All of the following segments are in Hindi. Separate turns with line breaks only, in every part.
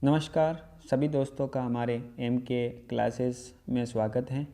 नमस्कार सभी दोस्तों का हमारे एम के क्लासेस में स्वागत है।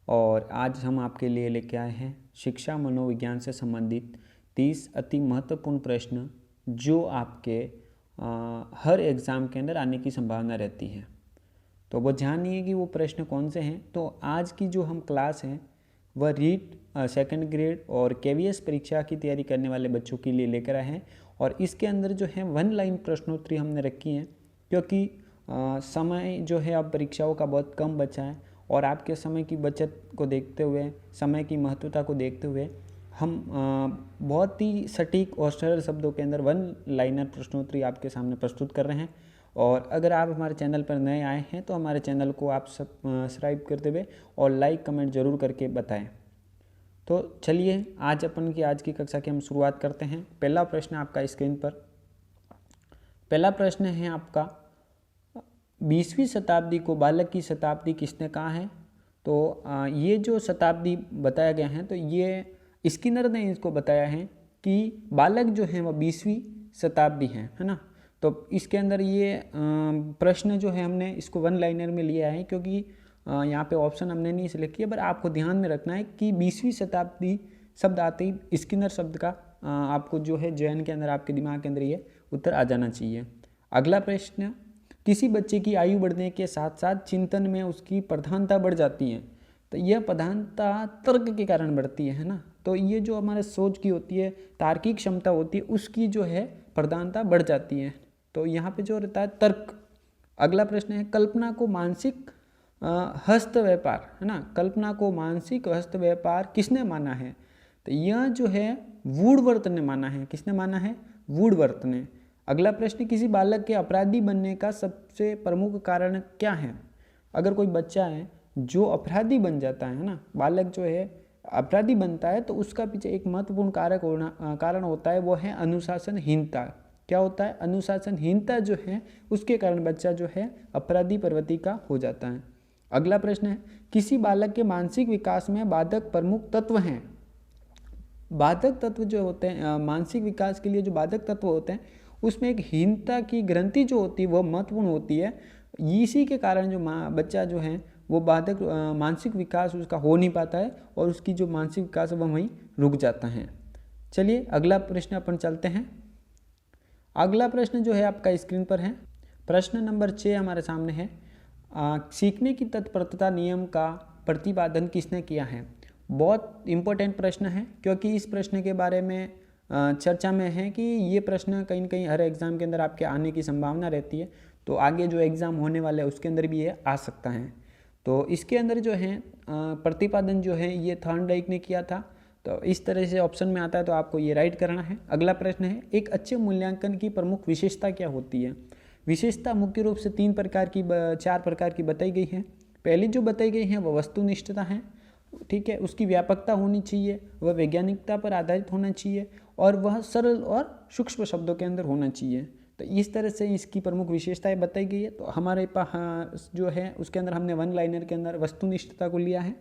और आज हम आपके लिए लेके आए हैं शिक्षा मनोविज्ञान से संबंधित 30 अति महत्वपूर्ण प्रश्न जो आपके हर एग्ज़ाम के अंदर आने की संभावना रहती है। तो वो जानिए कि वो प्रश्न कौन से हैं। तो आज की जो हम क्लास है वह रीट सेकंड ग्रेड और केवीएस परीक्षा की तैयारी करने वाले बच्चों के लिए लेकर आए हैं। और इसके अंदर जो है 1 लाइन प्रश्नोत्तरी हमने रखी हैं, क्योंकि समय जो है अब परीक्षाओं का बहुत कम बचा है और आपके समय की बचत को देखते हुए, समय की महत्वता को देखते हुए हम बहुत ही सटीक और सरल शब्दों के अंदर 1 लाइनर प्रश्नोत्तरी आपके सामने प्रस्तुत कर रहे हैं। और अगर आप हमारे चैनल पर नए आए हैं तो हमारे चैनल को आप सब्सक्राइब करते हुए और लाइक कमेंट ज़रूर करके बताएं। तो चलिए आज की कक्षा की हम शुरुआत करते हैं। पहला प्रश्न आपका स्क्रीन पर। पहला प्रश्न है आपका, 20वीं शताब्दी को बालक की शताब्दी किसने कहा है? तो ये जो शताब्दी बताया गया है तो ये स्किनर ने इसको बताया है कि बालक जो है वह 20वीं शताब्दी है ना। तो इसके अंदर ये प्रश्न जो है हमने इसको 1 लाइनर में लिया है, क्योंकि यहाँ पे ऑप्शन हमने नहीं सिलेक्ट किया, पर आपको ध्यान में रखना है कि 20वीं शताब्दी शब्द आते ही स्किनर शब्द का आपको जो है जहन के अंदर, आपके दिमाग के अंदर ये उत्तर आ जाना चाहिए। अगला प्रश्न, किसी बच्चे की आयु बढ़ने के साथ साथ चिंतन में उसकी प्रधानता बढ़ जाती है। तो यह प्रधानता तर्क के कारण बढ़ती है ना। तो ये जो हमारे सोच की होती है, तार्किक क्षमता होती है, उसकी जो है प्रधानता बढ़ जाती है। तो यहाँ पे जो रहता है तर्क। अगला प्रश्न है, कल्पना को मानसिक हस्त व्यापार है ना, कल्पना को मानसिक हस्त व्यापार किसने माना है? तो यह जो है वुडवर्थ ने माना है। किसने माना है? वुडवर्थ ने। अगला प्रश्न, किसी बालक के अपराधी बनने का सबसे प्रमुख कारण क्या है? अगर कोई बच्चा है जो अपराधी बन जाता है ना, बालक जो है अपराधी बनता है, तो उसका पीछे एक महत्वपूर्ण कारण होता है, वो है अनुशासनहीनता। क्या होता है? अनुशासनहीनता जो है उसके कारण बच्चा जो है अपराधी प्रवृत्ति का हो जाता है। अगला प्रश्न है, किसी बालक के मानसिक विकास में बाधक प्रमुख तत्व हैं। बाधक तत्व जो होते हैं मानसिक विकास के लिए, जो बाधक तत्व होते हैं उसमें एक हीनता की ग्रंथि जो होती है वह महत्वपूर्ण होती है। इसी के कारण जो बच्चा जो है वो बाधक मानसिक विकास उसका हो नहीं पाता है और उसकी जो मानसिक विकास है वह वहीं रुक जाता है। चलिए अगला प्रश्न अपन चलते हैं। अगला प्रश्न जो है आपका स्क्रीन पर है। प्रश्न नंबर 6 हमारे सामने है, सीखने की तत्परता नियम का प्रतिपादन किसने किया है? बहुत इम्पोर्टेंट प्रश्न है, क्योंकि इस प्रश्न के बारे में चर्चा में है कि ये प्रश्न कहीं न कहीं हर एग्ज़ाम के अंदर आपके आने की संभावना रहती है। तो आगे जो एग्ज़ाम होने वाले हैं उसके अंदर भी ये आ सकता है। तो इसके अंदर जो है प्रतिपादन जो है ये थॉर्नडाइक ने किया था। तो इस तरह से ऑप्शन में आता है तो आपको ये राइट करना है। अगला प्रश्न है, एक अच्छे मूल्यांकन की प्रमुख विशेषता क्या होती है? विशेषता मुख्य रूप से 4 प्रकार की बताई गई हैं। पहली जो बताई गई है वह वस्तुनिष्ठता है, ठीक है, उसकी व्यापकता होनी चाहिए, वह वैज्ञानिकता पर आधारित होना चाहिए और वह सरल और सूक्ष्म शब्दों के अंदर होना चाहिए। तो इस तरह से इसकी प्रमुख विशेषताएं बताई गई है। तो हमारे पास जो है उसके अंदर हमने 1 लाइनर के अंदर वस्तुनिष्ठता को लिया है।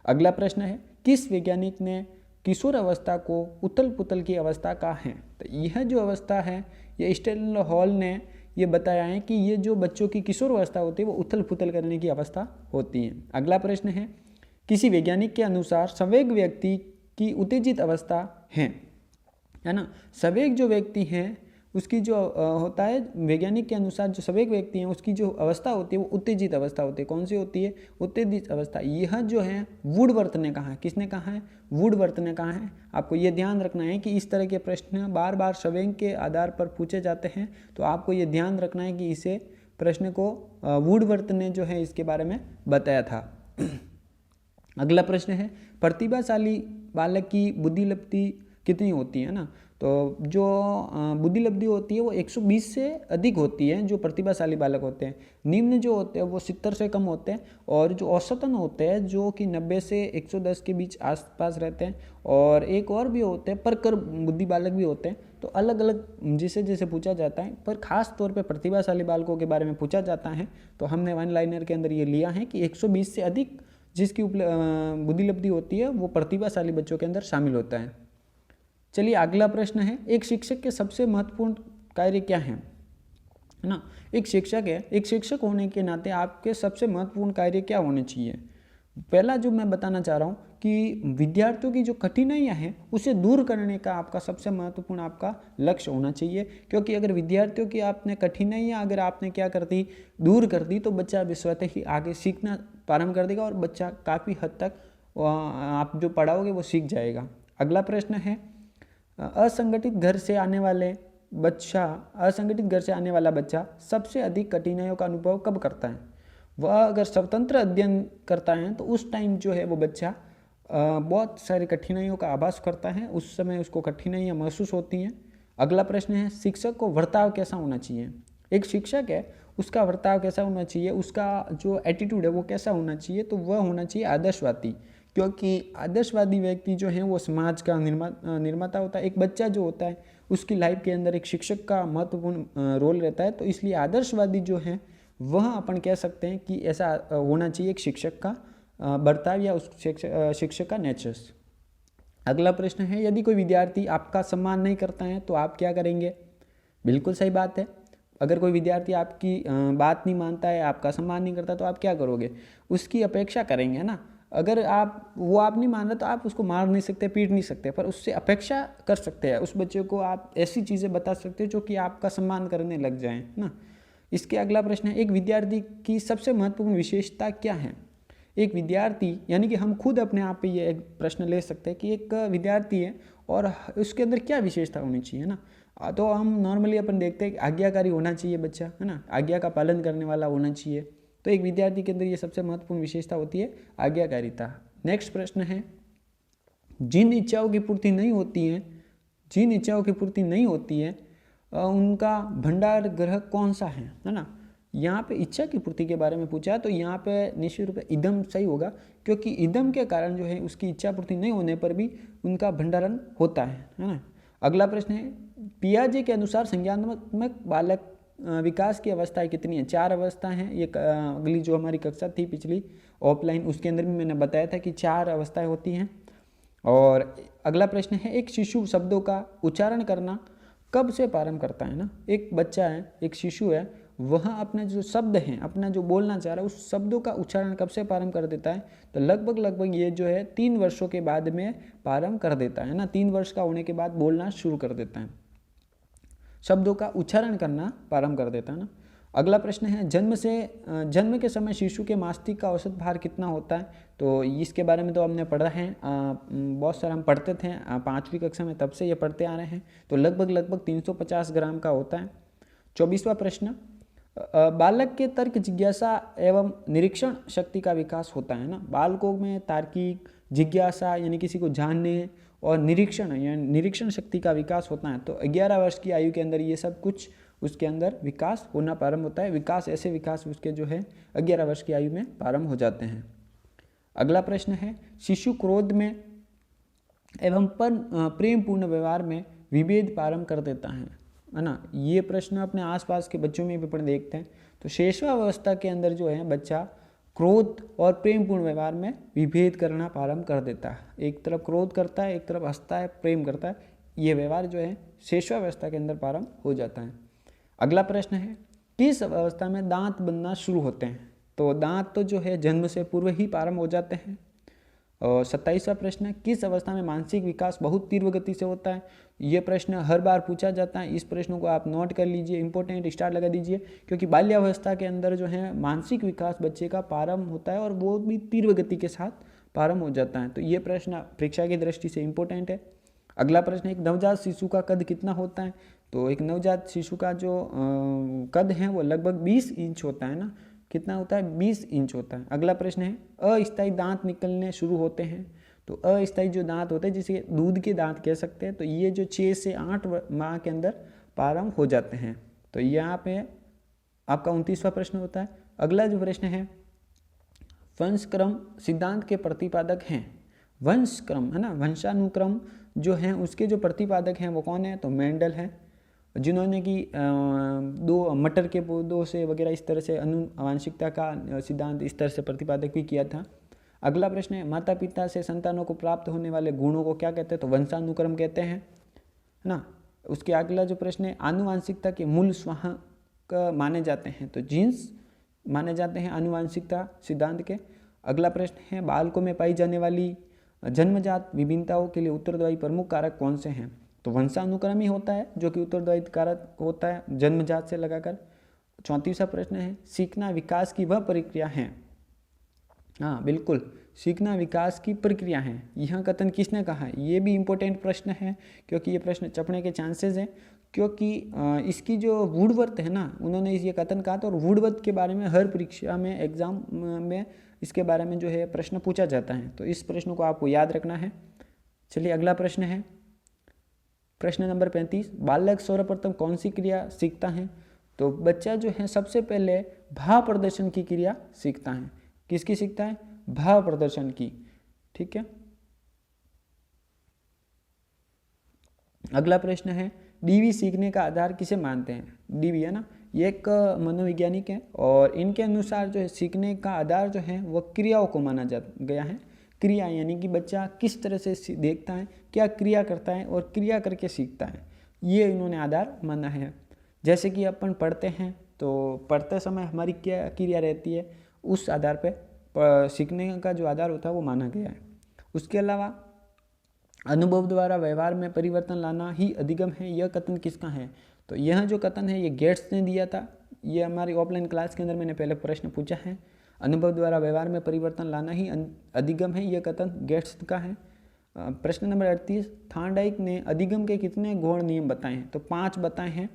अगला प्रश्न है, किस वैज्ञानिक ने किशोर अवस्था को उथल पुथल की अवस्था कहा है? तो यह जो अवस्था है ये स्टेनल हॉल ने ये बताया है कि ये जो बच्चों की किशोर अवस्था होती है वो उथल पुथल करने की अवस्था होती है। अगला प्रश्न है, किसी वैज्ञानिक के अनुसार संवेग व्यक्ति की उत्तेजित अवस्था है ना। संवेग जो व्यक्ति है उसकी जो होता है, वैज्ञानिक के अनुसार जो संवेग व्यक्ति हैं उसकी जो अवस्था होती है वो उत्तेजित अवस्था होती है। कौन सी होती है? उत्तेजित अवस्था। यह जो है वुडवर्थ ने कहा है। किसने कहा है? वुडवर्थ ने कहा है। आपको ये ध्यान रखना है कि इस तरह के प्रश्न बार बार संवेग के आधार पर पूछे जाते हैं, तो आपको ये ध्यान रखना है कि इसे प्रश्न को वुडवर्थ ने जो है इसके बारे में बताया था। अगला प्रश्न है, प्रतिभाशाली बालक की बुद्धिलब्धि कितनी होती है ना। तो जो बुद्धिलब्धि होती है वो 120 से अधिक होती है जो प्रतिभाशाली बालक होते हैं। निम्न जो होते हैं वो 70 से कम होते हैं और जो औसतन होते हैं जो कि 90 से 110 के बीच आसपास रहते हैं। और एक और भी होते हैं परकर बुद्धि बालक भी होते हैं। तो अलग अलग जिसे जैसे पूछा जाता है, पर खास तौर पे प्रतिभाशाली बालकों के बारे में पूछा जाता है। तो हमने 1 लाइनर के अंदर ये लिया है कि 120 से अधिक जिसकी बुद्धिलब्धि होती है वो प्रतिभाशाली बच्चों के अंदर शामिल होता है। चलिए अगला प्रश्न है, एक शिक्षक के सबसे महत्वपूर्ण कार्य क्या है? है ना। एक शिक्षक है, एक शिक्षक होने के नाते आपके सबसे महत्वपूर्ण कार्य क्या होने चाहिए। पहला जो मैं बताना चाह रहा हूँ कि विद्यार्थियों की जो कठिनाइयाँ हैं उसे दूर करने का आपका सबसे महत्वपूर्ण आपका लक्ष्य होना चाहिए, क्योंकि अगर विद्यार्थियों की आपने कठिनाइयाँ अगर आपने क्या कर दी, दूर कर दी, तो बच्चा स्वतः ही आगे सीखना प्रारंभ कर देगा और बच्चा काफ़ी हद तक आप जो पढ़ाओगे वो सीख जाएगा। अगला प्रश्न है, असंगठित घर से आने वाला बच्चा सबसे अधिक कठिनाइयों का अनुभव कब करता है। वह अगर स्वतंत्र अध्ययन करता है तो उस टाइम जो है वो बच्चा बहुत सारी कठिनाइयों का आभास करता है, उस समय उसको कठिनाइयाँ महसूस होती हैं। अगला प्रश्न है, शिक्षक को वर्ताव कैसा होना चाहिए। एक शिक्षक है उसका वर्ताव कैसा होना चाहिए, उसका जो एटीट्यूड है वो कैसा होना चाहिए, तो वह होना चाहिए आदर्शवादी, क्योंकि आदर्शवादी व्यक्ति जो है वो समाज का निर्माता होता है। एक बच्चा जो होता है उसकी लाइफ के अंदर एक शिक्षक का महत्वपूर्ण रोल रहता है, तो इसलिए आदर्शवादी जो है वह अपन कह सकते हैं कि ऐसा होना चाहिए एक शिक्षक का बर्ताव या उस शिक्षक का नेचर्स। अगला प्रश्न है, यदि कोई विद्यार्थी आपका सम्मान नहीं करता है तो आप क्या करेंगे। बिल्कुल सही बात है, अगर कोई विद्यार्थी आपकी बात नहीं मानता है, आपका सम्मान नहीं करता, तो आप क्या करोगे, उसकी अपेक्षा करेंगे ना। अगर आप नहीं मान रहे तो आप उसको मार नहीं सकते, पीट नहीं सकते, पर उससे अपेक्षा कर सकते हैं। उस बच्चे को आप ऐसी चीज़ें बता सकते हो जो कि आपका सम्मान करने लग जाएं ना। इसके अगला प्रश्न है, एक विद्यार्थी की सबसे महत्वपूर्ण विशेषता क्या है। एक विद्यार्थी यानी कि हम खुद अपने आप पे ये एक प्रश्न ले सकते हैं कि एक विद्यार्थी है और उसके अंदर क्या विशेषता होनी चाहिए ना। तो हम नॉर्मली अपन देखते हैं कि आज्ञाकारी होना चाहिए बच्चा, है ना, आज्ञा का पालन करने वाला होना चाहिए। तो एक विद्यार्थी के अंदर ये सबसे महत्वपूर्ण विशेषता होती है आज्ञाकारिता। नेक्स्ट प्रश्न है, जिन इच्छाओं की पूर्ति नहीं होती है उनका भंडार ग्रह कौन सा है ना। यहाँ पे इच्छा की पूर्ति के बारे में पूछा है, तो यहाँ पे निश्चित रूप से इदम सही होगा, क्योंकि इदम के कारण जो है उसकी इच्छा पूर्ति नहीं होने पर भी उनका भंडारण होता है ना। अगला प्रश्न है, पियाजे के अनुसार संज्ञानात्मक बालक विकास की अवस्थाएं कितनी है। 4 अवस्था हैं। ये अगली जो हमारी कक्षा थी पिछली ऑफलाइन, उसके अंदर भी मैंने बताया था कि 4 अवस्थाएं होती हैं। और अगला प्रश्न है, एक शिशु शब्दों का उच्चारण करना कब से प्रारंभ करता है ना। एक बच्चा है, एक शिशु है, वह अपने जो शब्द हैं, अपना जो बोलना चाह रहा है उस शब्दों का उच्चारण कब से प्रारंभ कर देता है, तो लगभग ये जो है 3 वर्षों के बाद में प्रारंभ कर देता है ना। 3 वर्ष का होने के बाद बोलना शुरू कर देता है, शब्दों का उच्चारण करना प्रारंभ कर देता है ना। अगला प्रश्न है, जन्म के समय शिशु के मस्तिष्क का औसत भार कितना होता है। तो इसके बारे में तो हमने पढ़ा है, बहुत सारा हम पढ़ते थे 5वीं कक्षा में, तब से ये पढ़ते आ रहे हैं। तो लगभग 350 ग्राम का होता है। 24वां प्रश्न, बालक के तर्क, जिज्ञासा एवं निरीक्षण शक्ति का विकास होता है ना। बालकों में तार्किक, जिज्ञासा यानी किसी को जानने और निरीक्षण यानी निरीक्षण शक्ति का विकास होता है। तो 11 वर्ष की आयु के अंदर ये सब कुछ उसके अंदर विकास होना प्रारंभ होता है। ऐसे विकास उसके जो है 11 वर्ष की आयु में प्रारंभ हो जाते हैं। अगला प्रश्न है, शिशु क्रोध में एवं प्रेमपूर्ण व्यवहार में विभेद प्रारंभ कर देता है ना। ये प्रश्न अपने आसपास के बच्चों में भी अपन देखते हैं। तो शेषवावस्था के अंदर जो है बच्चा क्रोध और प्रेमपूर्ण व्यवहार में विभेद करना प्रारंभ कर देता है। एक तरफ क्रोध करता है, एक तरफ हंसता है, प्रेम करता है। ये व्यवहार जो है शेषवावस्था के अंदर प्रारंभ हो जाता है। अगला प्रश्न है, किस अवस्था में दांत बनना शुरू होते हैं। तो दांत तो जो है जन्म से पूर्व ही प्रारंभ हो जाते हैं। और 27वां प्रश्न है, किस अवस्था में मानसिक विकास बहुत तीव्र गति से होता है। ये प्रश्न हर बार पूछा जाता है, इस प्रश्न को आप नोट कर लीजिए, इंपॉर्टेंट स्टार लगा दीजिए, क्योंकि बाल्यावस्था के अंदर जो है मानसिक विकास बच्चे का प्रारंभ होता है और वो भी तीव्र गति के साथ प्रारंभ हो जाता है। तो ये प्रश्न परीक्षा की दृष्टि से इंपॉर्टेंट है। अगला प्रश्न, एक नवजात शिशु का कद कितना होता है। तो एक नवजात शिशु का जो कद है वो लगभग 20 इंच होता है ना। कितना होता है, 20 इंच होता है। अगला प्रश्न है, अस्थायी दांत निकलने शुरू होते हैं। तो अस्थायी जो दांत होते हैं, जिसे दूध के दांत कह सकते हैं, तो ये जो 6 से 8 माह के अंदर प्रारंभ हो जाते हैं। तो यहाँ पे आपका 29वां प्रश्न होता है। अगला जो प्रश्न है, वंशक्रम सिद्धांत के प्रतिपादक हैं। वंशक्रम है ना, वंशानुक्रम जो है उसके जो प्रतिपादक हैं वो कौन है, तो मेंडल है, जिन्होंने कि 2 मटर के पौधों से वगैरह इस तरह से आनुवांशिकता का सिद्धांत इस तरह से प्रतिपादक भी किया था। अगला प्रश्न है, माता पिता से संतानों को प्राप्त होने वाले गुणों को क्या कहते हैं, तो वंशानुक्रम कहते हैं, है ना। उसके अगला जो प्रश्न है, आनुवांशिकता के मूल माने जाते हैं? तो जीन्स माने जाते हैं आनुवांशिकता सिद्धांत के। अगला प्रश्न है, बालकों में पाई जाने वाली जन्मजात विभिन्नताओं के लिए उत्तरदायी प्रमुख कारक कौन से हैं? तो वंशानुक्रम ही होता है जो कि उत्तरदायी कारक होता है जन्मजात से लगाकर। 34वां प्रश्न है, सीखना विकास की वह प्रक्रिया है। हाँ बिल्कुल, सीखना विकास की प्रक्रिया है। यह कथन किसने कहा है? ये भी इम्पोर्टेंट प्रश्न है क्योंकि ये प्रश्न चपने के चांसेस हैं, क्योंकि इसकी जो वुडवर्थ है ना, उन्होंने ये कथन कहा था और वुडवर्थ के बारे में हर परीक्षा में एग्जाम में इसके बारे में जो है प्रश्न पूछा जाता है, तो इस प्रश्न को आपको याद रखना है। चलिए अगला प्रश्न है, प्रश्न नंबर 35, बालक सर्वप्रथम कौन सी क्रिया सीखता है? तो बच्चा जो है सबसे पहले भाव प्रदर्शन की क्रिया सीखता है। किसकी सीखता है? भाव प्रदर्शन की। ठीक है। अगला प्रश्न है, डीवी सीखने का आधार किसे मानते हैं? डीवी है ना, ये एक मनोवैज्ञानिक है और इनके अनुसार जो है सीखने का आधार जो है वह क्रियाओं को माना जा गया है। क्रिया यानी कि बच्चा किस तरह से देखता है, क्या क्रिया करता है और क्रिया करके सीखता है, ये इन्होंने आधार माना है। जैसे कि अपन पढ़ते हैं तो पढ़ते समय हमारी क्या क्रिया रहती है, उस आधार पे सीखने का जो आधार होता है वो माना गया है। उसके अलावा अनुभव द्वारा व्यवहार में परिवर्तन लाना ही अधिगम है, यह कथन किसका है? तो यह जो कथन है ये गेट्स ने दिया था। ये हमारी ऑफलाइन क्लास के अंदर मैंने पहले प्रश्न पूछा है। अनुभव द्वारा व्यवहार में परिवर्तन लाना ही अधिगम है, यह कथन गेट्स का है। प्रश्न नंबर 38, थॉर्नडाइक ने अधिगम के कितने गौण नियम बताए हैं? तो 5 बताए हैं।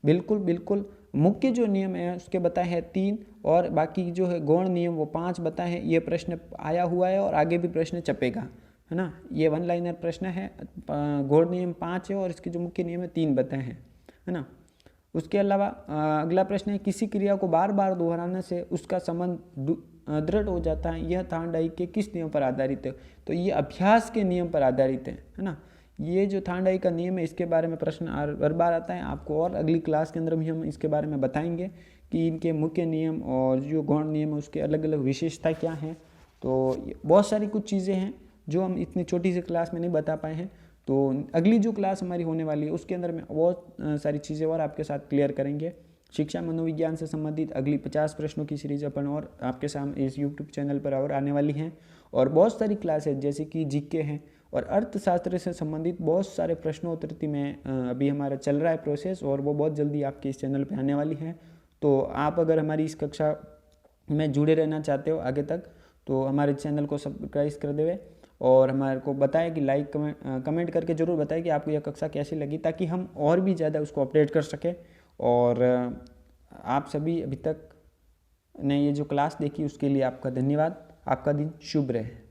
बिल्कुल मुख्य जो नियम है उसके बताए हैं 3 और बाकी जो है गौण नियम वो 5 बताए हैं। ये प्रश्न आया हुआ है और आगे भी प्रश्न छपेगा, है ना। ये 1 लाइनर प्रश्न है। गौण नियम 5 है और इसके जो मुख्य नियम है 3 बताए हैं, है ना। उसके अलावा अगला प्रश्न है, किसी क्रिया को बार बार दोहराने से उसका संबंध दृढ़ हो जाता है, यह थॉर्नडाइक के किस नियम पर आधारित है? तो ये अभ्यास के नियम पर आधारित है ना। ये जो थॉर्नडाइक का नियम है इसके बारे में प्रश्न हर बार आता है आपको, और अगली क्लास के अंदर भी हम इसके बारे में बताएंगे कि इनके मुख्य नियम और जो गौण नियम है उसके अलग अलग विशेषता क्या हैं। तो बहुत सारी कुछ चीज़ें हैं जो हम इतनी छोटी सी क्लास में नहीं बता पाए हैं। तो अगली जो क्लास हमारी होने वाली है उसके अंदर में बहुत सारी चीज़ें और आपके साथ क्लियर करेंगे। शिक्षा मनोविज्ञान से संबंधित अगली 50 प्रश्नों की सीरीज अपन और आपके सामने इस यूट्यूब चैनल पर और आने वाली हैं। और बहुत सारी क्लासेज जैसे कि जीके हैं और अर्थशास्त्र से संबंधित बहुत सारे प्रश्नोत्तरी में अभी हमारा चल रहा है प्रोसेस, और वो बहुत जल्दी आपके इस चैनल पर आने वाली हैं। तो आप अगर हमारी इस कक्षा में जुड़े रहना चाहते हो आगे तक, तो हमारे चैनल को सब्सक्राइब कर देवे और हमारे को बताएं कि लाइक कमेंट करके ज़रूर बताएं कि आपको यह कक्षा कैसी लगी, ताकि हम और भी ज़्यादा उसको अपडेट कर सकें। और आप सभी अभी तक ने ये जो क्लास देखी उसके लिए आपका धन्यवाद। आपका दिन शुभ रहे।